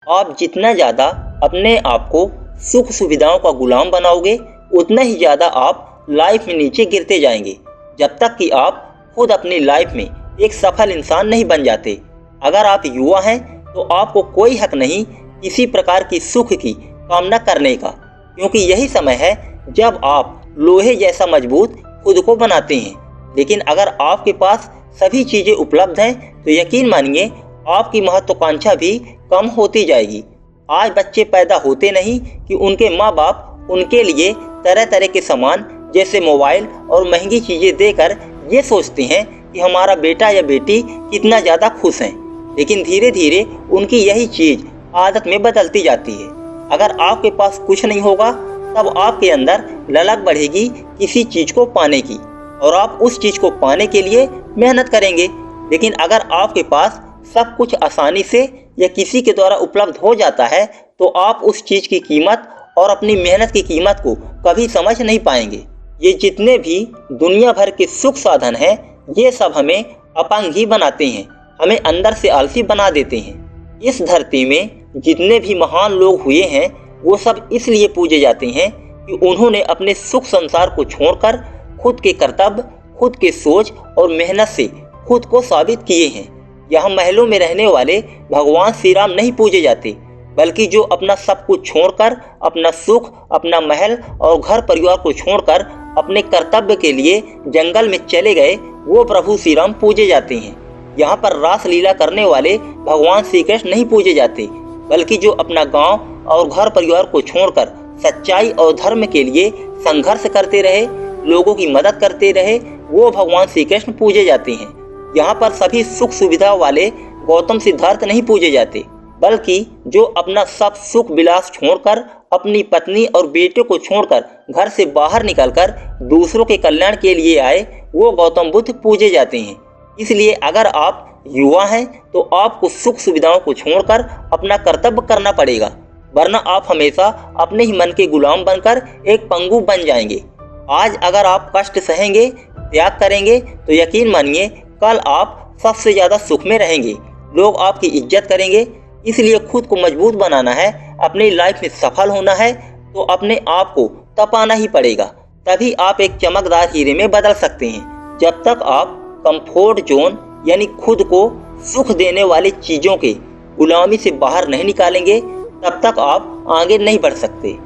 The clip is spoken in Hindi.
आप जितना ज़्यादा अपने आप को सुख सुविधाओं का गुलाम बनाओगे, उतना ही ज़्यादा आप लाइफ में नीचे गिरते जाएंगे, जब तक कि आप खुद अपनी लाइफ में एक सफल इंसान नहीं बन जाते। अगर आप युवा हैं तो आपको कोई हक नहीं किसी प्रकार की सुख की कामना करने का, क्योंकि यही समय है जब आप लोहे जैसा मजबूत खुद को बनाते हैं। लेकिन अगर आपके पास सभी चीज़ें उपलब्ध हैं तो यकीन मानिए आपकी महत्वाकांक्षा भी कम होती जाएगी। आज बच्चे पैदा होते नहीं कि उनके माँ बाप उनके लिए तरह तरह के सामान जैसे मोबाइल और महंगी चीज़ें देकर ये सोचते हैं कि हमारा बेटा या बेटी कितना ज़्यादा खुश हैं। लेकिन धीरे धीरे उनकी यही चीज़ आदत में बदलती जाती है। अगर आपके पास कुछ नहीं होगा तब आपके अंदर ललक बढ़ेगी किसी चीज़ को पाने की, और आप उस चीज़ को पाने के लिए मेहनत करेंगे। लेकिन अगर आपके पास सब कुछ आसानी से या किसी के द्वारा उपलब्ध हो जाता है तो आप उस चीज़ की कीमत और अपनी मेहनत की कीमत को कभी समझ नहीं पाएंगे। ये जितने भी दुनिया भर के सुख साधन हैं, ये सब हमें अपंग ही बनाते हैं, हमें अंदर से आलसी बना देते हैं। इस धरती में जितने भी महान लोग हुए हैं वो सब इसलिए पूजे जाते हैं कि उन्होंने अपने सुख संसार को छोड़कर खुद के कर्तव्य, खुद के सोच और मेहनत से खुद को साबित किए हैं। यहाँ महलों में रहने वाले भगवान श्री राम नहीं पूजे जाते, बल्कि जो अपना सब कुछ छोड़कर, अपना सुख, अपना महल और घर परिवार को छोड़कर अपने कर्तव्य के लिए जंगल में चले गए, वो प्रभु श्री राम पूजे जाते हैं। यहाँ पर रास लीला करने वाले भगवान श्री कृष्ण नहीं पूजे जाते, बल्कि जो अपना गांव और घर परिवार को छोड़कर सच्चाई और धर्म के लिए संघर्ष करते रहे, लोगों की मदद करते रहे, वो भगवान श्री कृष्ण पूजे जाते हैं। यहाँ पर सभी सुख सुविधा वाले गौतम सिद्धार्थ नहीं पूजे जाते, बल्कि जो अपना सब सुख विलास छोड़कर, अपनी पत्नी और बेटे को छोड़कर घर से बाहर निकलकर दूसरों के कल्याण के लिए आए, वो गौतम बुद्ध पूजे जाते हैं। इसलिए अगर आप युवा हैं तो आपको सुख सुविधाओं को छोड़कर अपना कर्तव्य करना पड़ेगा, वरना आप हमेशा अपने ही मन के गुलाम बनकर एक पंगु बन जाएंगे। आज अगर आप कष्ट सहेंगे, त्याग करेंगे, तो यकीन मानिए कल आप सबसे ज़्यादा सुख में रहेंगे, लोग आपकी इज्जत करेंगे। इसलिए खुद को मजबूत बनाना है, अपनी लाइफ में सफल होना है तो अपने आप को तपाना ही पड़ेगा, तभी आप एक चमकदार हीरे में बदल सकते हैं। जब तक आप कंफर्ट जोन यानी खुद को सुख देने वाली चीज़ों के गुलामी से बाहर नहीं निकालेंगे, तब तक आप आगे नहीं बढ़ सकते।